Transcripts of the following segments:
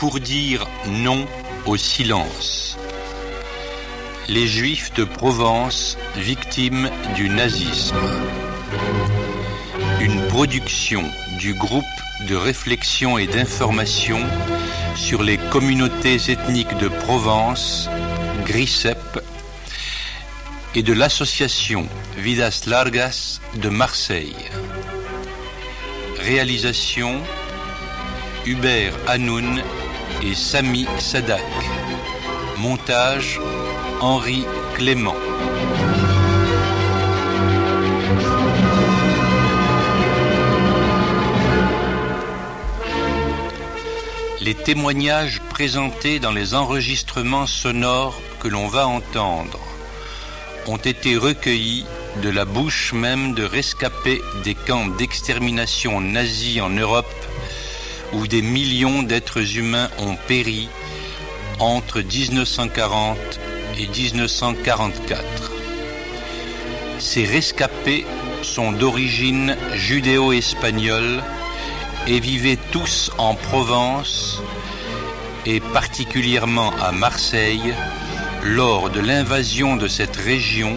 pour dire non au silence. Les Juifs de Provence victimes du nazisme. Une production du groupe de réflexion et d'information sur les communautés ethniques de Provence, GRICEP, et de l'association Vidas Largas de Marseille. Réalisation Hubert Hanoun et Sami Sadak. Montage Henri Clément. Les témoignages présentés dans les enregistrements sonores que l'on va entendre ont été recueillis de la bouche même de rescapés des camps d'extermination nazis en Europe où des millions d'êtres humains ont péri entre 1940 et 1944. Ces rescapés sont d'origine judéo-espagnole et vivaient tous en Provence et particulièrement à Marseille lors de l'invasion de cette région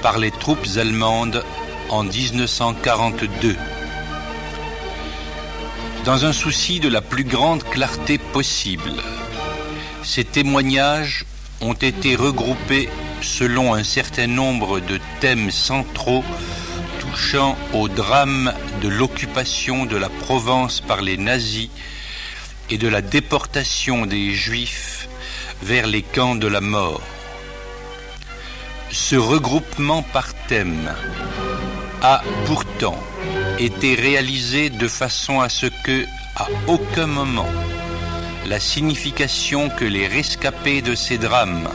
par les troupes allemandes en 1942. Dans un souci de la plus grande clarté possible, ces témoignages ont été regroupés selon un certain nombre de thèmes centraux touchant au drame de l'occupation de la Provence par les nazis et de la déportation des Juifs vers les camps de la mort. Ce regroupement par thème a pourtant été réalisé de façon à ce que, à aucun moment, la signification que les rescapés de ces drames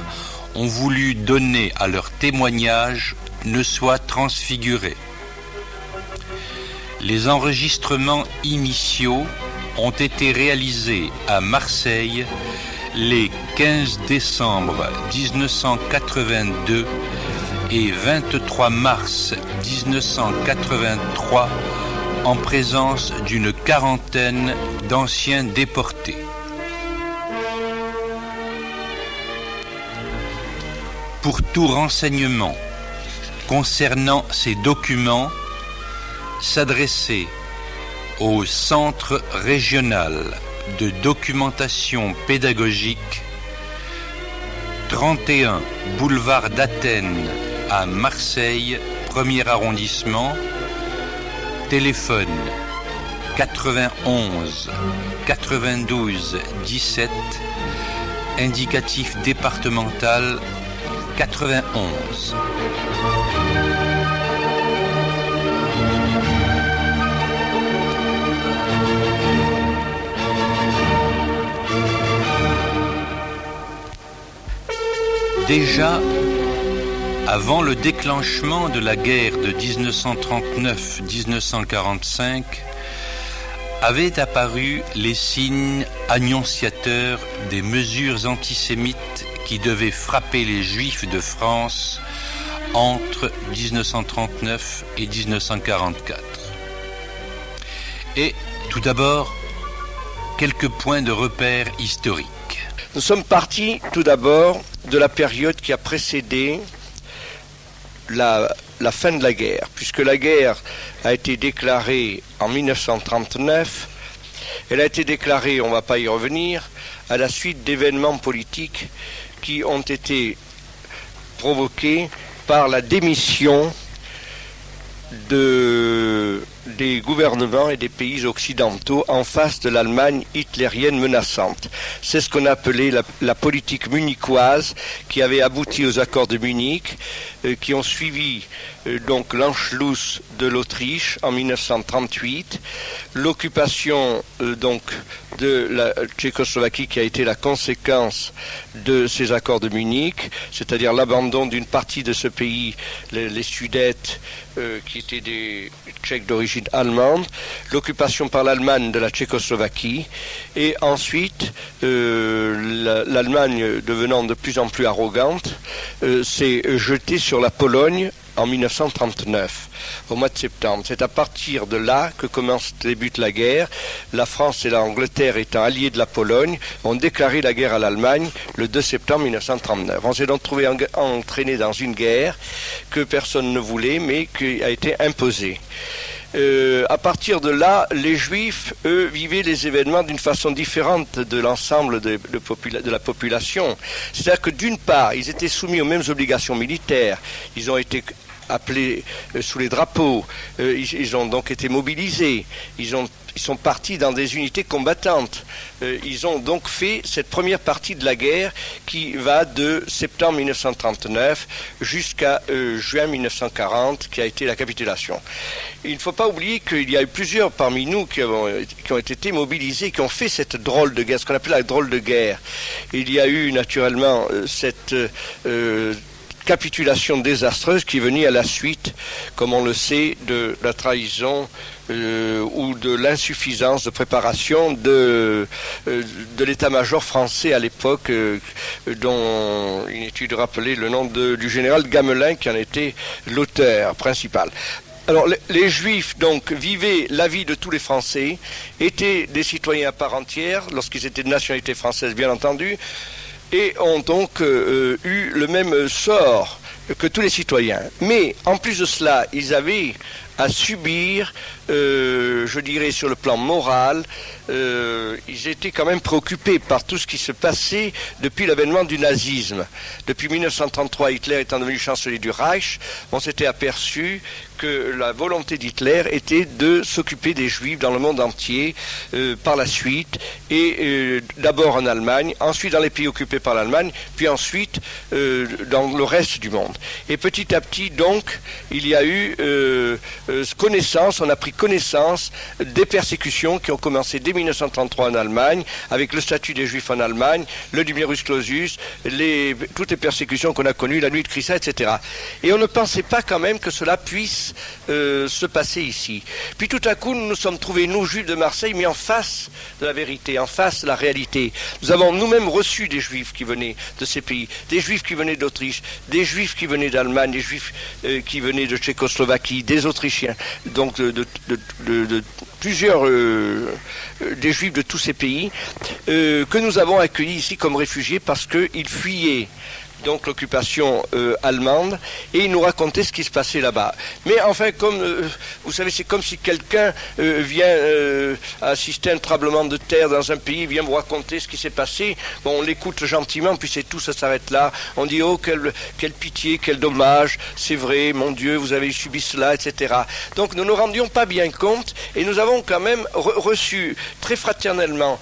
ont voulu donner à leur témoignage ne soit transfigurée. Les enregistrements initiaux ont été réalisés à Marseille les 15 décembre 1982 et 23 mars 1983 en présence d'une quarantaine d'anciens déportés. Pour tout renseignement concernant ces documents, s'adresser au Centre régional de documentation pédagogique, 31 boulevard d'Athènes à Marseille, 1er arrondissement, téléphone 91 92 17, indicatif départemental 91. Déjà, avant le déclenchement de la guerre de 1939-1945, avaient apparu les signes annonciateurs des mesures antisémites qui devaient frapper les Juifs de France entre 1939 et 1944. Et tout d'abord, quelques points de repère historiques. Nous sommes partis tout d'abord de la période qui a précédé la fin de la guerre, puisque la guerre a été déclarée en 1939. Elle a été déclarée, on ne va pas y revenir, à la suite d'événements politiques qui ont été provoqués par la démission des gouvernements et des pays occidentaux en face de l'Allemagne hitlérienne menaçante. C'est ce qu'on a appelé la politique munichoise qui avait abouti aux accords de Munich, qui ont suivi donc l'Anschluss de l'Autriche en 1938, l'occupation donc de la Tchécoslovaquie qui a été la conséquence de ces accords de Munich, c'est-à-dire l'abandon d'une partie de ce pays, les Sudètes, qui étaient des Tchèques d'origine allemande, l'occupation par l'Allemagne de la Tchécoslovaquie, et ensuite l'Allemagne devenant de plus en plus arrogante, s'est jetée sur la Pologne en 1939, au mois de septembre. C'est à partir de là que débute la guerre. La France et l'Angleterre, étant alliées de la Pologne, ont déclaré la guerre à l'Allemagne le 2 septembre 1939. On s'est donc trouvé entraîné dans une guerre que personne ne voulait, mais qui a été imposée. À partir de là, les Juifs, eux, vivaient les événements d'une façon différente de l'ensemble de la population. C'est-à-dire que d'une part, ils étaient soumis aux mêmes obligations militaires, ils ont été appelés sous les drapeaux, ils ont donc été mobilisés, ils sont partis dans des unités combattantes. Ils ont donc fait cette première partie de la guerre qui va de septembre 1939 jusqu'à juin 1940, qui a été la capitulation. Il ne faut pas oublier qu'il y a eu plusieurs parmi nous qui ont été mobilisés, qui ont fait cette drôle de guerre, ce qu'on appelle la drôle de guerre. Il y a eu naturellement cette capitulation désastreuse qui est venue à la suite, comme on le sait, de la trahison ou de l'insuffisance de préparation de l'état-major français à l'époque, dont il est de rappeler le nom du général Gamelin qui en était l'auteur principal. Alors, les Juifs, donc, vivaient la vie de tous les Français, étaient des citoyens à part entière, lorsqu'ils étaient de nationalité française, bien entendu, et ont donc eu le même sort que tous les citoyens. Mais, en plus de cela, ils avaient à subir, je dirais sur le plan moral, ils étaient quand même préoccupés par tout ce qui se passait depuis l'avènement du nazisme. Depuis 1933, Hitler étant devenu chancelier du Reich, on s'était aperçu que la volonté d'Hitler était de s'occuper des Juifs dans le monde entier par la suite, et d'abord en Allemagne, ensuite dans les pays occupés par l'Allemagne, puis ensuite dans le reste du monde. Et petit à petit, donc, il y a eu on a pris connaissance des persécutions qui ont commencé dès 1933 en Allemagne, avec le statut des Juifs en Allemagne, le numerus clausus, toutes les persécutions qu'on a connues, la nuit de Crissa, etc. Et on ne pensait pas quand même que cela puisse se passer ici. Puis tout à coup, nous nous sommes trouvés, nous, Juifs de Marseille, mis en face de la vérité, en face de la réalité. Nous avons nous-mêmes reçu des Juifs qui venaient de ces pays, des Juifs qui venaient d'Autriche, des Juifs qui venaient d'Allemagne, des Juifs qui venaient de Tchécoslovaquie, des Autrichiens, donc de plusieurs des Juifs de tous ces pays, que nous avons accueillis ici comme réfugiés parce qu'ils fuyaient donc l'occupation allemande, et il nous racontait ce qui se passait là-bas. Mais enfin, comme vous savez, c'est comme si quelqu'un vient assister à un tremblement de terre dans un pays, vient vous raconter ce qui s'est passé. Bon, on l'écoute gentiment, puis c'est tout, ça s'arrête là. On dit, oh, quelle pitié, quel dommage, c'est vrai, mon Dieu, vous avez subi cela, etc. Donc nous ne nous rendions pas bien compte, et nous avons quand même reçu très fraternellement,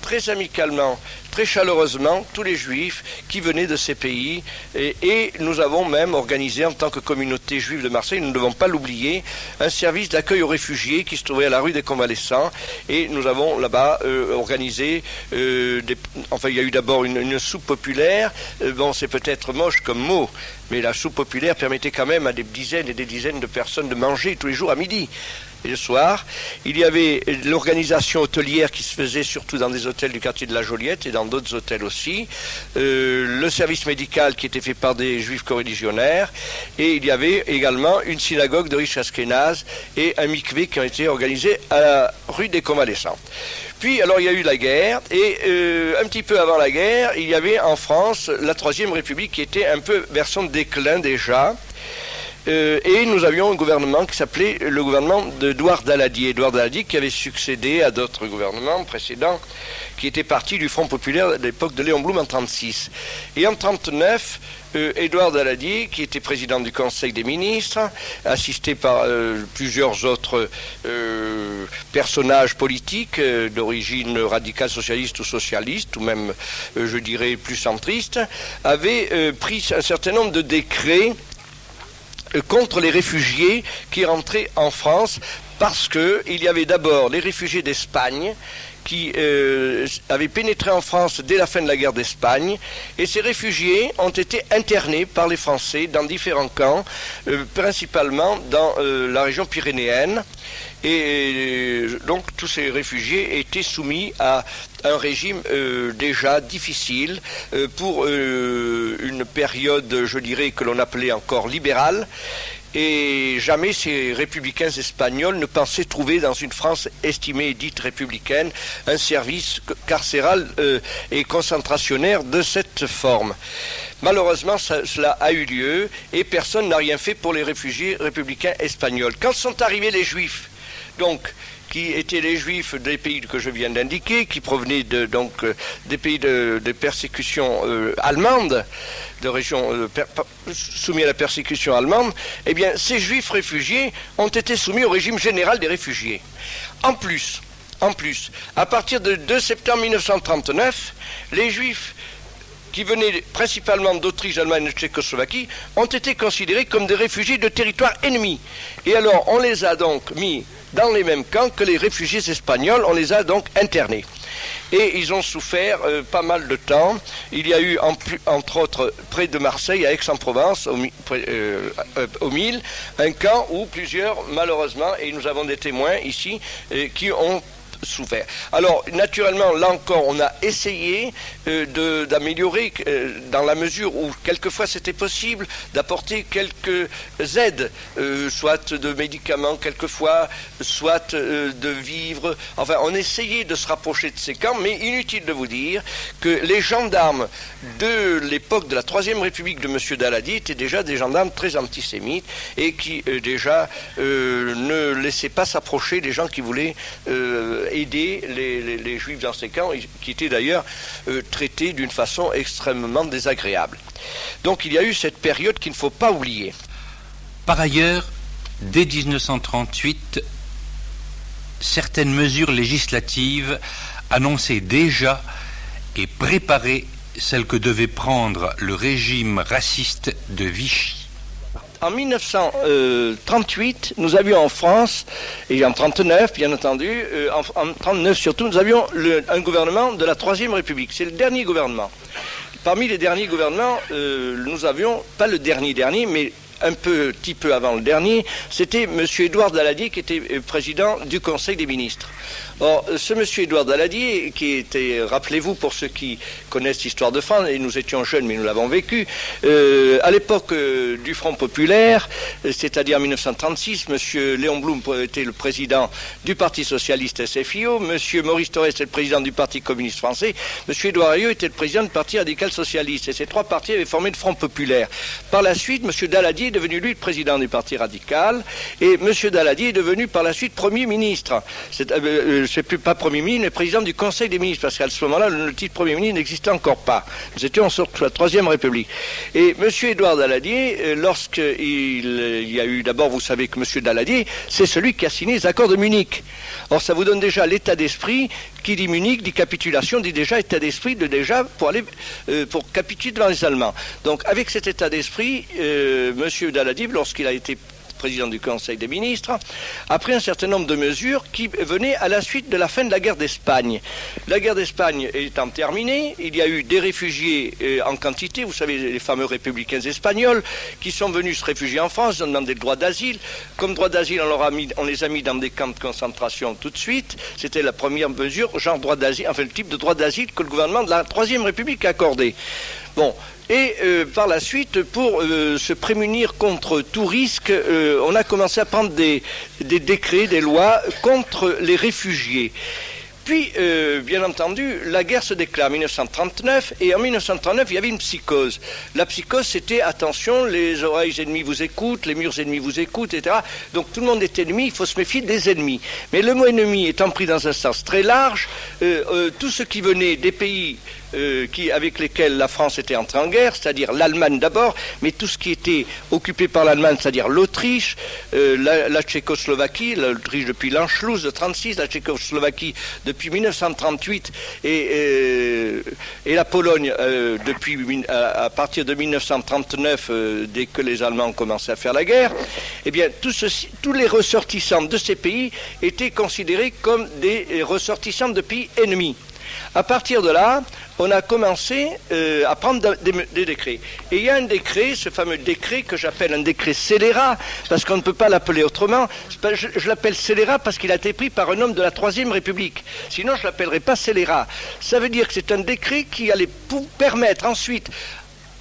très amicalement, très chaleureusement tous les Juifs qui venaient de ces pays, et nous avons même organisé en tant que communauté juive de Marseille, nous ne devons pas l'oublier, un service d'accueil aux réfugiés qui se trouvait à la rue des Convalescents, et nous avons là-bas organisé il y a eu d'abord une soupe populaire. Bon, c'est peut-être moche comme mot, mais la soupe populaire permettait quand même à des dizaines et des dizaines de personnes de manger tous les jours à midi. Et le soir, il y avait l'organisation hôtelière qui se faisait surtout dans des hôtels du quartier de la Joliette et dans d'autres hôtels aussi, le service médical qui était fait par des juifs coreligionnaires, et il y avait également une synagogue de riches ashkénazes et un mikvé qui ont été organisés à la rue des Convalescents. Puis, alors, il y a eu la guerre, et un petit peu avant la guerre, il y avait en France la Troisième République qui était un peu vers son déclin déjà. Et nous avions un gouvernement qui s'appelait le gouvernement d'Édouard Daladier. Édouard Daladier qui avait succédé à d'autres gouvernements précédents qui étaient partis du Front populaire à l'époque de Léon Blum en 1936. Et en 1939, Édouard Daladier, qui était président du Conseil des ministres, assisté par plusieurs autres personnages politiques d'origine radicale socialiste ou socialiste, ou même, je dirais, plus centriste, avait pris un certain nombre de décrets contre les réfugiés qui rentraient en France, parce qu'il y avait d'abord les réfugiés d'Espagne qui avaient pénétré en France dès la fin de la guerre d'Espagne, et ces réfugiés ont été internés par les Français dans différents camps, principalement dans la région pyrénéenne, et donc tous ces réfugiés étaient soumis à un régime déjà difficile pour une période, je dirais, que l'on appelait encore libérale. et jamais ces républicains espagnols ne pensaient trouver dans une France estimée et dite républicaine un service carcéral et concentrationnaire de cette forme. Malheureusement, cela a eu lieu et personne n'a rien fait pour les réfugiés républicains espagnols. Quand sont arrivés les Juifs, donc, qui étaient les Juifs des pays que je viens d'indiquer, qui provenaient des pays de persécution allemande, de régions soumis à la persécution allemande, eh bien, ces Juifs réfugiés ont été soumis au régime général des réfugiés. En plus, à partir de 2 septembre 1939, les Juifs qui venaient principalement d'Autriche, d'Allemagne et de Tchécoslovaquie, ont été considérés comme des réfugiés de territoire ennemi. Et alors, on les a donc mis dans les mêmes camps que les réfugiés espagnols, on les a donc internés. Et ils ont souffert pas mal de temps. Il y a eu, entre autres, près de Marseille, à Aix-en-Provence, au Mille, un camp où plusieurs, malheureusement, et nous avons des témoins ici, qui ont souffert. Alors, naturellement, là encore, on a essayé d'améliorer dans la mesure où, quelquefois, c'était possible d'apporter quelques aides, soit de médicaments, quelquefois, soit de vivres. Enfin, on essayait de se rapprocher de ces camps, mais inutile de vous dire que les gendarmes de l'époque de la Troisième République de M. Daladier étaient déjà des gendarmes très antisémites et qui, déjà, ne laissaient pas s'approcher des gens qui voulaient aider les Juifs dans ces camps, qui étaient d'ailleurs traités d'une façon extrêmement désagréable. Donc il y a eu cette période qu'il ne faut pas oublier. Par ailleurs, dès 1938, certaines mesures législatives annonçaient déjà et préparaient celles que devait prendre le régime raciste de Vichy. En 1938, nous avions en France, et en 1939 bien entendu, en 1939 surtout, nous avions un gouvernement de la Troisième République. C'est le dernier gouvernement. Parmi les derniers gouvernements, nous avions, pas le dernier, mais un petit peu avant le dernier, c'était M. Édouard Daladier qui était président du Conseil des ministres. Or, ce M. Édouard Daladier, qui était, rappelez-vous, pour ceux qui connaissent l'histoire de France, et nous étions jeunes mais nous l'avons vécu, à l'époque du Front populaire, c'est-à-dire en 1936, M. Léon Blum était le président du Parti socialiste SFIO, M. Maurice Thorez était le président du Parti communiste français, M. Édouard Herriot était le président du Parti radical socialiste, et ces trois partis avaient formé le Front populaire. Par la suite, M. Daladier est devenu, lui, le président du Parti radical, et M. Daladier est devenu par la suite Premier ministre. C'est plus pas Premier ministre, mais président du Conseil des ministres, parce qu'à ce moment-là, le titre Premier ministre n'existait encore pas. Nous étions sous la Troisième République. Et M. Édouard Daladier, lorsqu'il y a eu, d'abord, vous savez que M. Daladier, c'est celui qui a signé les accords de Munich. Or, ça vous donne déjà l'état d'esprit. Qui dit Munich, dit capitulation, dit déjà état d'esprit pour capituler devant les Allemands. Donc, avec cet état d'esprit, M. Daladier, lorsqu'il a été président du Conseil des ministres, a pris un certain nombre de mesures qui venaient à la suite de la fin de la guerre d'Espagne. La guerre d'Espagne étant terminée, il y a eu des réfugiés en quantité, vous savez, les fameux républicains espagnols, qui sont venus se réfugier en France, ils ont demandé le droit d'asile. Comme droit d'asile, on les a mis dans des camps de concentration tout de suite. C'était la première mesure, genre droit d'asile, enfin le type de droit d'asile que le gouvernement de la Troisième République a accordé. Bon. Et par la suite, pour se prémunir contre tout risque, on a commencé à prendre des décrets, des lois contre les réfugiés. Puis, bien entendu, la guerre se déclare en 1939, et en 1939, il y avait une psychose. La psychose, c'était, attention, les oreilles ennemies vous écoutent, les murs ennemis vous écoutent, etc. Donc tout le monde est ennemi, il faut se méfier des ennemis. Mais le mot ennemi étant pris dans un sens très large, tout ce qui venait des pays avec lesquels la France était entrée en guerre, c'est-à-dire l'Allemagne d'abord, mais tout ce qui était occupé par l'Allemagne, c'est-à-dire l'Autriche, la Tchécoslovaquie, l'Autriche depuis l'Anschluss de 1936, la Tchécoslovaquie depuis 1938 et la Pologne à partir de 1939, dès que les Allemands ont commencé à faire la guerre, eh bien tous les ressortissants de ces pays étaient considérés comme des ressortissants de pays ennemis. À partir de là, on a commencé à prendre des décrets. Et il y a un décret, ce fameux décret que j'appelle un décret scélérat, parce qu'on ne peut pas l'appeler autrement. Je l'appelle scélérat parce qu'il a été pris par un homme de la Troisième République. Sinon, je ne l'appellerai pas scélérat. Ça veut dire que c'est un décret qui allait permettre ensuite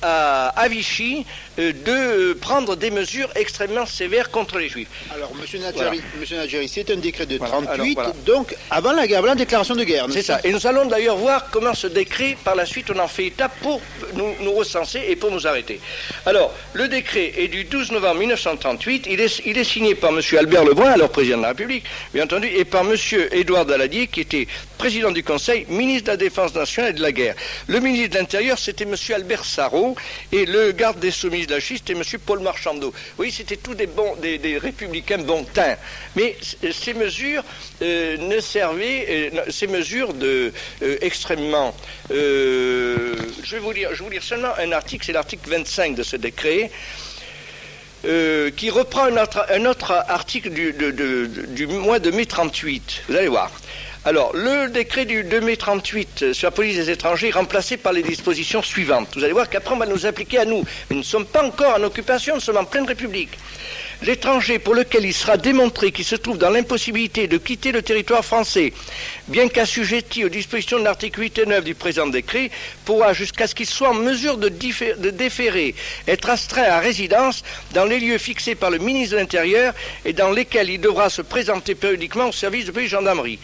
à Vichy de prendre des mesures extrêmement sévères contre les Juifs. Alors, Monsieur Nadjari, c'est un décret de 1938, donc avant la déclaration de guerre. C'est ça. Et nous allons d'ailleurs voir comment ce décret, par la suite, on en fait état pour nous recenser et pour nous arrêter. Alors, le décret est du 12 novembre 1938. Il est signé par M. Albert Lebrun, alors président de la République, bien entendu, et par M. Édouard Daladier, qui était président du Conseil, ministre de la Défense nationale et de la guerre. Le ministre de l'Intérieur, c'était M. Albert Sarraut, et le garde des Sceaux, ministre de la Justice, c'était M. Paul Marchandeau. Oui, c'était tous des républicains bon teint. Mais ces mesures ne servaient, ces mesures extrêmement... je vais vous lire seulement un article, c'est l'article 25 de ce décret, qui reprend un autre article du mois de mai 38. Vous allez voir. Alors, le décret du 2 mai 38 sur la police des étrangers est remplacé par les dispositions suivantes. Vous allez voir qu'après, on va nous appliquer à nous. Mais nous ne sommes pas encore en occupation, nous sommes en pleine République. L'étranger pour lequel il sera démontré qu'il se trouve dans l'impossibilité de quitter le territoire français, bien qu'assujetti aux dispositions de l'article 8 et 9 du présent décret, pourra, jusqu'à ce qu'il soit en mesure de déférer, être astreint à résidence dans les lieux fixés par le ministre de l'Intérieur et dans lesquels il devra se présenter périodiquement au service de police et gendarmerie.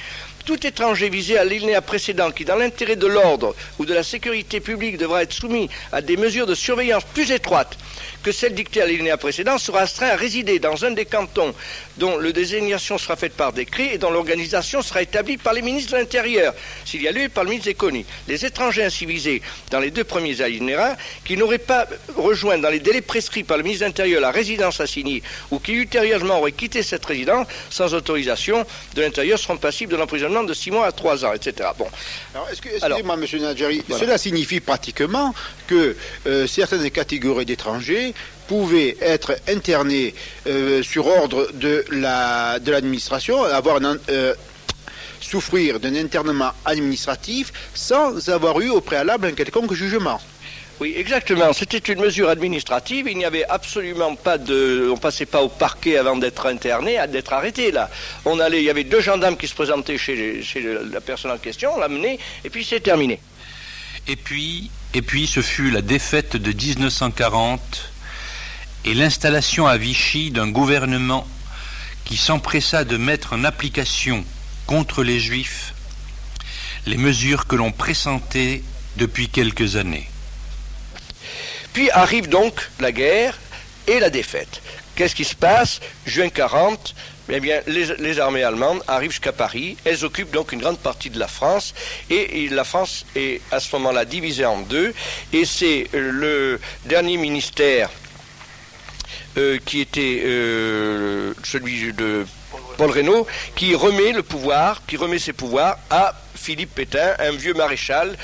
Tout étranger visé à l'alinéa précédent qui, dans l'intérêt de l'ordre ou de la sécurité publique, devra être soumis à des mesures de surveillance plus étroites que celles dictées à l'alinéa précédent, sera astreint à résider dans un des cantons dont la désignation sera faite par décret et dont l'organisation sera établie par les ministres de l'Intérieur, s'il y a lieu, par le ministre des Économies. Les étrangers ainsi visés dans les deux premiers alinéas, qui n'auraient pas rejoint dans les délais prescrits par le ministre de l'Intérieur la résidence assignée ou qui ultérieurement auraient quitté cette résidence sans autorisation de l'Intérieur, seront passibles de l'emprisonnement de 6 mois à 3 ans, etc. Bon. Alors, excusez-moi, M. Nadjari, voilà. Cela signifie pratiquement que certaines catégories d'étrangers pouvaient être internés sur ordre de l'administration, souffrir d'un internement administratif sans avoir eu au préalable un quelconque jugement. Oui, exactement. C'était une mesure administrative. Il n'y avait absolument pas on passait pas au parquet avant d'être interné, d'être arrêté, là. Il y avait 2 gendarmes qui se présentaient chez la personne en question, on l'amenait, et puis c'est terminé. Et puis, ce fut la défaite de 1940 et l'installation à Vichy d'un gouvernement qui s'empressa de mettre en application contre les Juifs les mesures que l'on pressentait depuis quelques années. Puis arrive donc la guerre et la défaite. Qu'est-ce qui se passe? Juin 40, eh bien, les armées allemandes arrivent jusqu'à Paris. Elles occupent donc une grande partie de la France. Et la France est à ce moment-là divisée en deux. Et c'est le dernier ministère qui était celui de Paul Reynaud, qui remet ses pouvoirs à Philippe Pétain, un vieux maréchal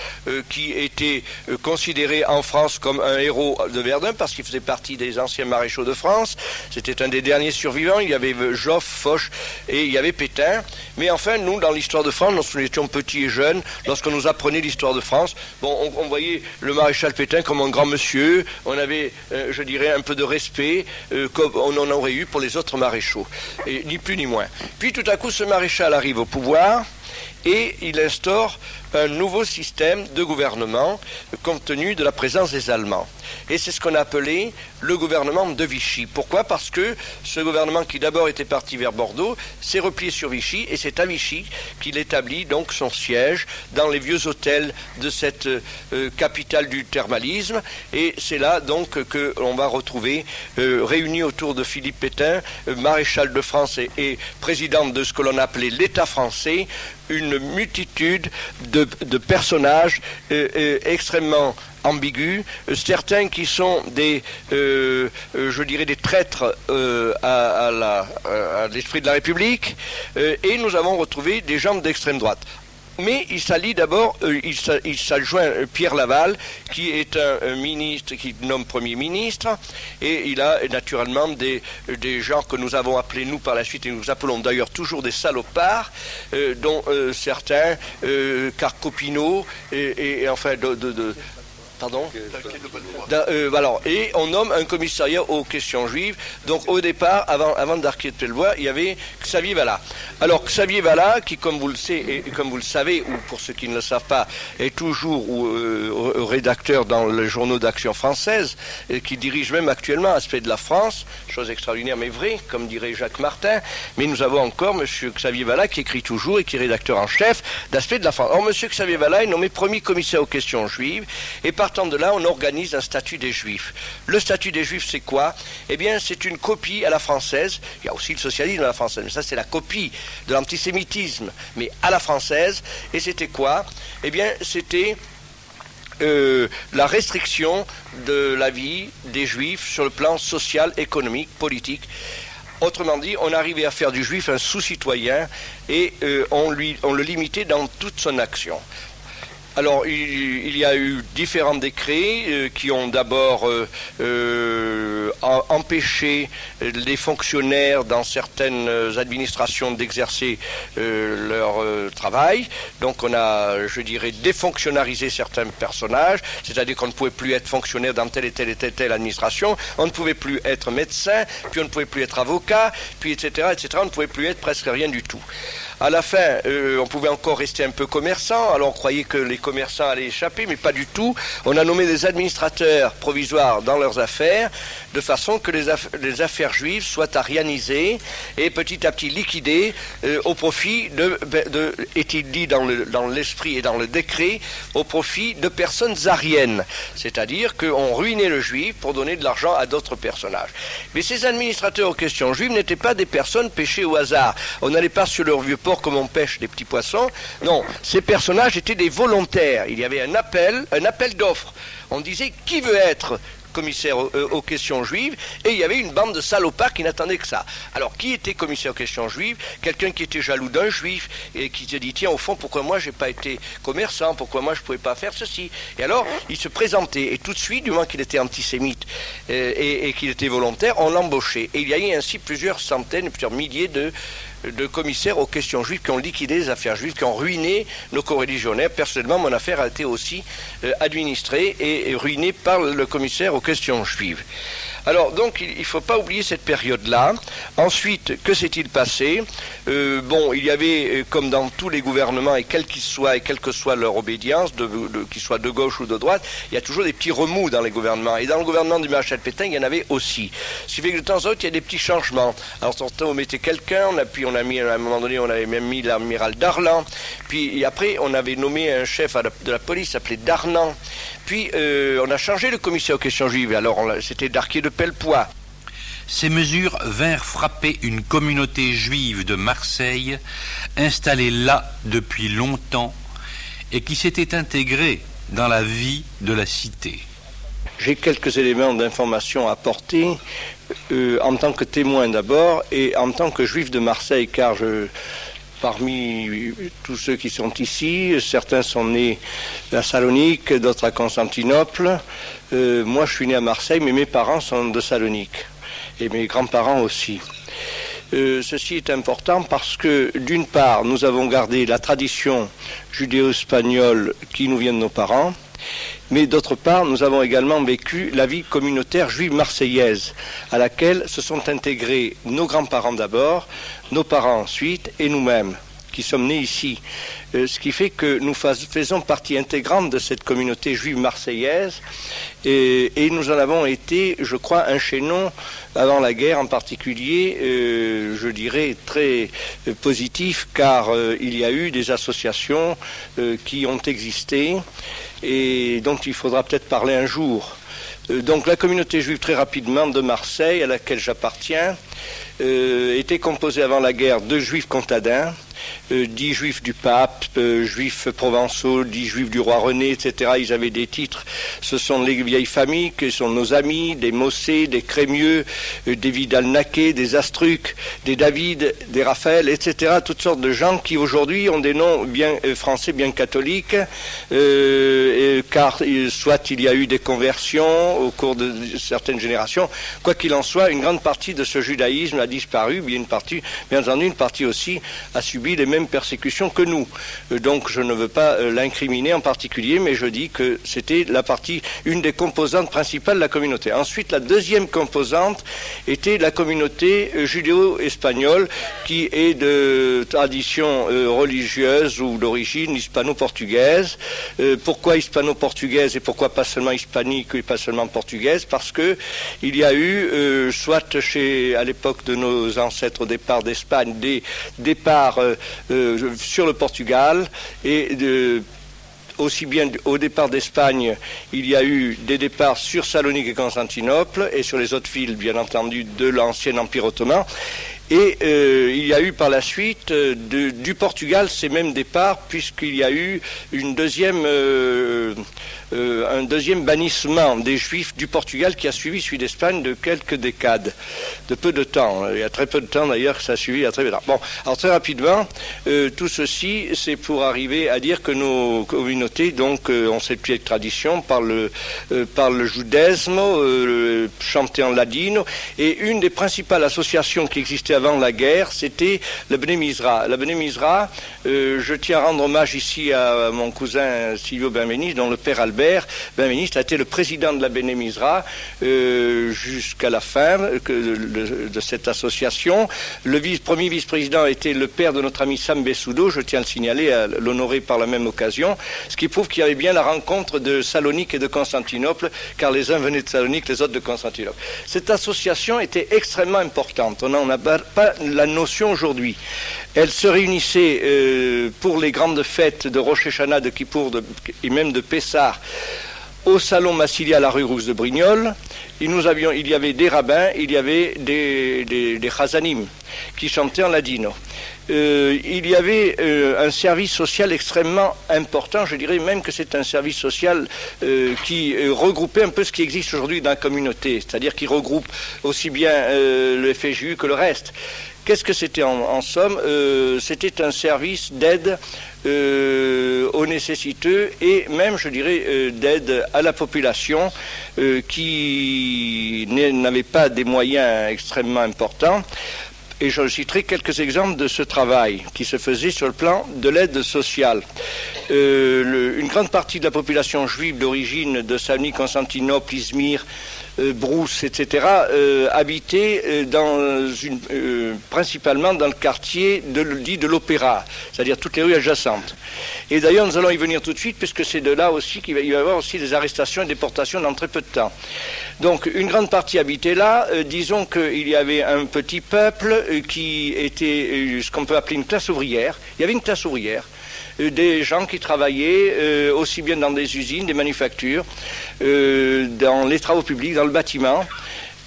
qui était considéré en France comme un héros de Verdun parce qu'il faisait partie des anciens maréchaux de France. C'était un des derniers survivants. Il y avait Joffre, Foch et il y avait Pétain. Mais enfin, nous, dans l'histoire de France, lorsque nous étions petits et jeunes, lorsqu'on nous apprenait l'histoire de France, on voyait le maréchal Pétain comme un grand monsieur. On avait, je dirais, un peu de respect comme on en aurait eu pour les autres maréchaux. Et, ni plus ni moins. Puis tout à coup, ce maréchal arrive au pouvoir et il instaure un nouveau système de gouvernement compte tenu de la présence des Allemands. Et c'est ce qu'on a appelé le gouvernement de Vichy. Pourquoi? Parce que ce gouvernement qui d'abord était parti vers Bordeaux s'est replié sur Vichy et c'est à Vichy qu'il établit donc son siège dans les vieux hôtels de cette capitale du thermalisme. Et c'est là donc que l'on va retrouver réunis autour de Philippe Pétain, maréchal de France et président de ce que l'on appelait l'État français, une multitude de personnages extrêmement ambigus, certains qui sont je dirais des traîtres à l'esprit de la République, et nous avons retrouvé des gens d'extrême droite. Mais il s'allie d'abord, il s'adjoint Pierre Laval, qui est un ministre, qui nomme Premier ministre, et il a naturellement des gens que nous avons appelés, nous, par la suite, et nous appelons d'ailleurs toujours des salopards, dont certains, Carcopino, et enfin Pardon. Alors, et on nomme un commissariat aux questions juives. Donc au départ, avant d'Arquier de Pellevoix, il y avait Xavier Vallat. Alors Xavier Vallat, qui comme vous le savez, ou pour ceux qui ne le savent pas, est toujours rédacteur dans le journaux d'Action française, et qui dirige même actuellement Aspect de la France, chose extraordinaire mais vraie, comme dirait Jacques Martin. Mais nous avons encore M. Xavier Vallat qui écrit toujours et qui est rédacteur en chef d'Aspect de la France. Alors M. Xavier Vallat est nommé premier commissaire aux questions juives, et partant de là, on organise un statut des Juifs. Le statut des Juifs, c'est quoi? Eh bien, c'est une copie à la française. Il y a aussi le socialisme à la française, mais ça, c'est la copie de l'antisémitisme, mais à la française. Et c'était quoi? Eh bien, c'était la restriction de la vie des Juifs sur le plan social, économique, politique. Autrement dit, on arrivait à faire du Juif un sous-citoyen et on le limitait dans toute son action. Alors, il y a eu différents décrets qui ont d'abord empêché les fonctionnaires dans certaines administrations d'exercer leur travail. Donc, on a, je dirais, défonctionnalisé certains personnages, c'est-à-dire qu'on ne pouvait plus être fonctionnaire dans telle et telle administration, on ne pouvait plus être médecin, puis on ne pouvait plus être avocat, puis etc., on ne pouvait plus être presque rien du tout. À la fin, on pouvait encore rester un peu commerçant, alors on croyait que les commerçants allaient échapper, mais pas du tout. On a nommé des administrateurs provisoires dans leurs affaires, de façon que les affaires juives soient arianisées et petit à petit liquidées au profit est-il dit dans l'esprit et dans le décret, au profit de personnes ariennes. C'est-à-dire qu'on ruinait le juif pour donner de l'argent à d'autres personnages. Mais ces administrateurs aux questions juives n'étaient pas des personnes pêchées au hasard. On n'allait pas sur leur vieux port comme on pêche des petits poissons. Non, ces personnages étaient des volontaires. Il y avait un appel d'offres. On disait qui veut être commissaire aux questions juives, et il y avait une bande de salopards qui n'attendaient que ça. Alors, qui était commissaire aux questions juives? Quelqu'un qui était jaloux d'un juif, et qui se dit, tiens, au fond, pourquoi moi j'ai pas été commerçant, pourquoi moi je pouvais pas faire ceci? Et alors, il se présentait, et tout de suite, du moment qu'il était antisémite et qu'il était volontaire, on l'embauchait. Et il y a eu ainsi plusieurs centaines, plusieurs milliers de commissaires aux questions juives qui ont liquidé les affaires juives, qui ont ruiné nos coreligionnaires. Personnellement, mon affaire a été aussi administrée et ruinée par le commissaire aux questions juives. Alors, donc, il ne faut pas oublier cette période-là. Ensuite, que s'est-il passé? Il y avait, comme dans tous les gouvernements, et quels qu'ils soient, et quelle que soit leur obédience, qu'ils soient de gauche ou de droite, il y a toujours des petits remous dans les gouvernements. Et dans le gouvernement du maréchal Pétain, il y en avait aussi. Ce qui fait que de temps en temps, il y a des petits changements. Alors, on mettait quelqu'un, on a mis, à un moment donné, on avait même mis l'amiral Darlan. Puis après, on avait nommé un chef de la police appelé Darnan. Puis, on a changé le commissaire aux questions juives. Alors, c'était Darquier de Pellevoix. Ces mesures vinrent frapper une communauté juive de Marseille, installée là depuis longtemps, et qui s'était intégrée dans la vie de la cité. J'ai quelques éléments d'information à apporter, en tant que témoin d'abord, et en tant que juif de Marseille, car parmi tous ceux qui sont ici, certains sont nés à Salonique, d'autres à Constantinople. Moi, je suis né à Marseille, mais mes parents sont de Salonique, et mes grands-parents aussi. Ceci est important parce que, d'une part, nous avons gardé la tradition judéo-espagnole qui nous vient de nos parents, mais d'autre part, nous avons également vécu la vie communautaire juive marseillaise, à laquelle se sont intégrés nos grands-parents d'abord, nos parents ensuite, et nous-mêmes, qui sommes nés ici. Ce qui fait que nous faisons partie intégrante de cette communauté juive marseillaise, et nous en avons été, je crois, un chaînon avant la guerre en particulier, je dirais très positif, car il y a eu des associations qui ont existé, et dont il faudra peut-être parler un jour. Donc la communauté juive, très rapidement, de Marseille, à laquelle j'appartiens, était composée avant la guerre de juifs comtadins, 10 juifs du pape, juifs provençaux, 10 juifs du roi René, etc. Ils avaient des titres. Ce sont les vieilles familles qui sont nos amis, des Mossé, des Crémieux, des Vidal-Naquet, des Astruc, des David, des Raphaël, etc. Toutes sortes de gens qui aujourd'hui ont des noms bien français, bien catholiques, car soit il y a eu des conversions au cours de certaines générations. Quoi qu'il en soit, une grande partie de ce judaïsme a disparu, bien entendu, une partie aussi a subi subi les mêmes persécutions que nous. Donc je ne veux pas l'incriminer en particulier, mais je dis que c'était une des composantes principales de la communauté. Ensuite, la deuxième composante était la communauté judéo-espagnole, qui est de tradition religieuse ou d'origine hispano-portugaise. Pourquoi hispano-portugaise et pourquoi pas seulement hispanique et pas seulement portugaise? Parce que il y a eu, soit à l'époque de nos ancêtres au départ d'Espagne, des départs sur le Portugal, et aussi bien au départ d'Espagne, il y a eu des départs sur Salonique et Constantinople, et sur les autres villes, bien entendu, de l'ancien Empire ottoman. Et il y a eu par la suite du Portugal ces mêmes départs, puisqu'il y a eu un deuxième bannissement des Juifs du Portugal qui a suivi celui d'Espagne de quelques décades, de peu de temps. Il y a très peu de temps d'ailleurs que ça a suivi, il y a très peu de temps. Bon, alors très rapidement, tout ceci, c'est pour arriver à dire que nos communautés, donc, ont cette vieille tradition par le judaïsme, chanté en ladino, et une des principales associations qui existait avant la guerre, c'était le Bnei Mizra. Le Bnei Mizra, je tiens à rendre hommage ici à mon cousin Silvio Benveniste, dont le père Albert Benveniste a été le président de la Bnei Mizra jusqu'à la fin de cette association. Le premier vice-président était le père de notre ami Sam Bessudo, je tiens à le signaler, à l'honorer par la même occasion, ce qui prouve qu'il y avait bien la rencontre de Salonique et de Constantinople, car les uns venaient de Salonique, les autres de Constantinople. Cette association était extrêmement importante, on n'en a pas la notion aujourd'hui. Elle se réunissait pour les grandes fêtes de Rosh Hashanah, de Kippour et même de Pessah au salon Massilia à la rue Rousse de Brignoles. Il y avait des rabbins, il y avait des chazanim qui chantaient en ladino. Il y avait un service social extrêmement important, je dirais même que c'est un service social qui regroupait un peu ce qui existe aujourd'hui dans la communauté, c'est-à-dire qui regroupe aussi bien le FJU que le reste. Qu'est-ce que c'était en somme? C'était un service d'aide aux nécessiteux et même, je dirais, d'aide à la population qui n'avait pas des moyens extrêmement importants. Et je citerai quelques exemples de ce travail qui se faisait sur le plan de l'aide sociale. Une grande partie de la population juive d'origine de Salonique, Constantinople, Izmir, Brousse, etc., habitait principalement dans le quartier dit de l'Opéra, c'est-à-dire toutes les rues adjacentes. Et d'ailleurs, nous allons y venir tout de suite, puisque c'est de là aussi qu'il va y avoir aussi des arrestations et déportations dans très peu de temps. Donc, une grande partie habitait là. Disons qu'il y avait un petit peuple qui était ce qu'on peut appeler une classe ouvrière. Il y avait une classe ouvrière. Des gens qui travaillaient aussi bien dans des usines, des manufactures, dans les travaux publics, dans le bâtiment,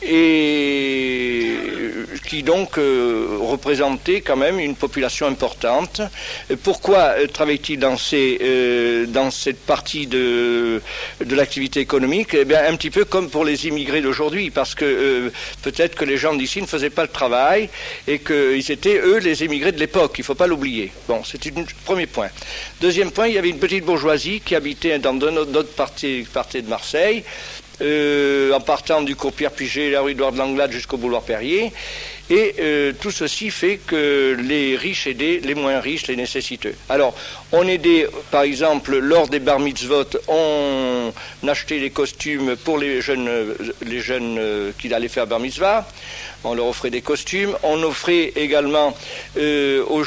et qui donc représentait quand même une population importante. Pourquoi travaille-t-il dans cette partie de l'activité économique? Eh bien, un petit peu comme pour les immigrés d'aujourd'hui, parce que peut-être que les gens d'ici ne faisaient pas le travail et qu'ils étaient, eux, les immigrés de l'époque, il ne faut pas l'oublier. Bon, c'est un premier point. Deuxième point, il y avait une petite bourgeoisie qui habitait dans d'autres parties de Marseille, en partant du cours Pierre-Puget, la rue Édouard de Langlade jusqu'au boulevard Perrier. Et tout ceci fait que les riches aidaient les moins riches, les nécessiteux. Alors, on aidait, par exemple, lors des bar mitzvot, on achetait des costumes pour les jeunes qui allaient faire bar mitzvah. On leur offrait des costumes. On offrait également aux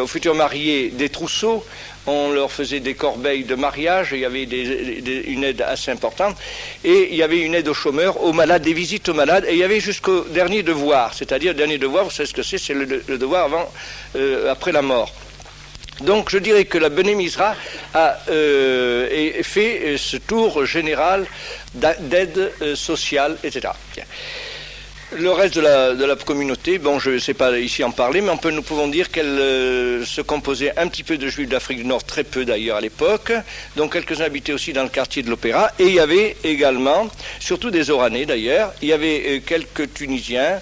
futurs mariés des trousseaux. On leur faisait des corbeilles de mariage, il y avait une aide assez importante, et il y avait une aide aux chômeurs, aux malades, des visites aux malades, et il y avait jusqu'au dernier devoir, c'est-à-dire le dernier devoir, vous savez ce que c'est le devoir après la mort. Donc je dirais que la Bnei Mizra a fait ce tour général d'aide sociale, etc. Bien. Le reste de la communauté, bon, je ne sais pas ici en parler, mais nous pouvons dire qu'elle se composait un petit peu de Juifs d'Afrique du Nord, très peu d'ailleurs à l'époque, donc quelques-uns habitaient aussi dans le quartier de l'Opéra, et il y avait également, surtout des Oranais d'ailleurs, il y avait quelques Tunisiens,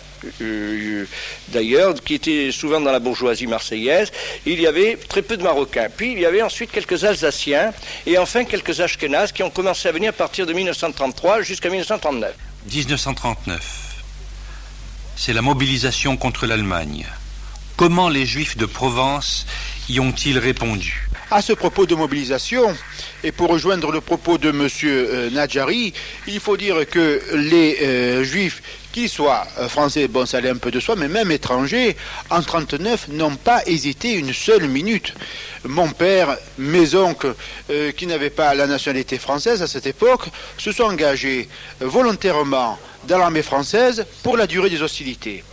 d'ailleurs, qui étaient souvent dans la bourgeoisie marseillaise. Il y avait très peu de Marocains. Puis il y avait ensuite quelques Alsaciens, et enfin quelques Ashkénazes qui ont commencé à venir à partir de 1933 jusqu'à 1939. 1939. C'est la mobilisation contre l'Allemagne. Comment les Juifs de Provence y ont-ils répondu? À ce propos de mobilisation, et pour rejoindre le propos de M. Nadjari, il faut dire que les Juifs, qu'ils soient français, bon ça allait un peu de soi, mais même étrangers, en 1939 n'ont pas hésité une seule minute. Mon père, mes oncles, qui n'avaient pas la nationalité française à cette époque, se sont engagés volontairement dans l'armée française pour la durée des hostilités.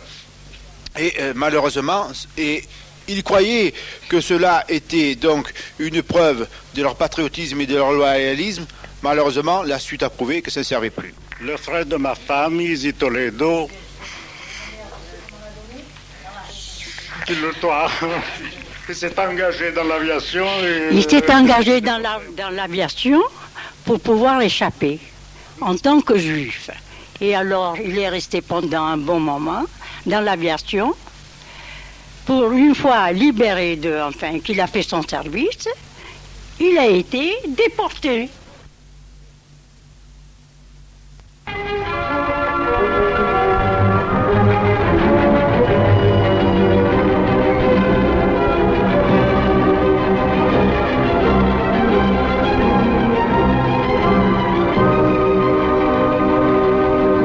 Et malheureusement, ils croyaient que cela était donc une preuve de leur patriotisme et de leur loyalisme. Malheureusement, la suite a prouvé que ça ne servait plus. Le frère de ma femme, Izzy Toledo, il s'est engagé dans l'aviation. Il s'est engagé dans l'aviation pour pouvoir échapper en tant que juif. Et alors, il est resté pendant un bon moment dans l'aviation. Pour une fois libéré qu'il a fait son service, il a été déporté.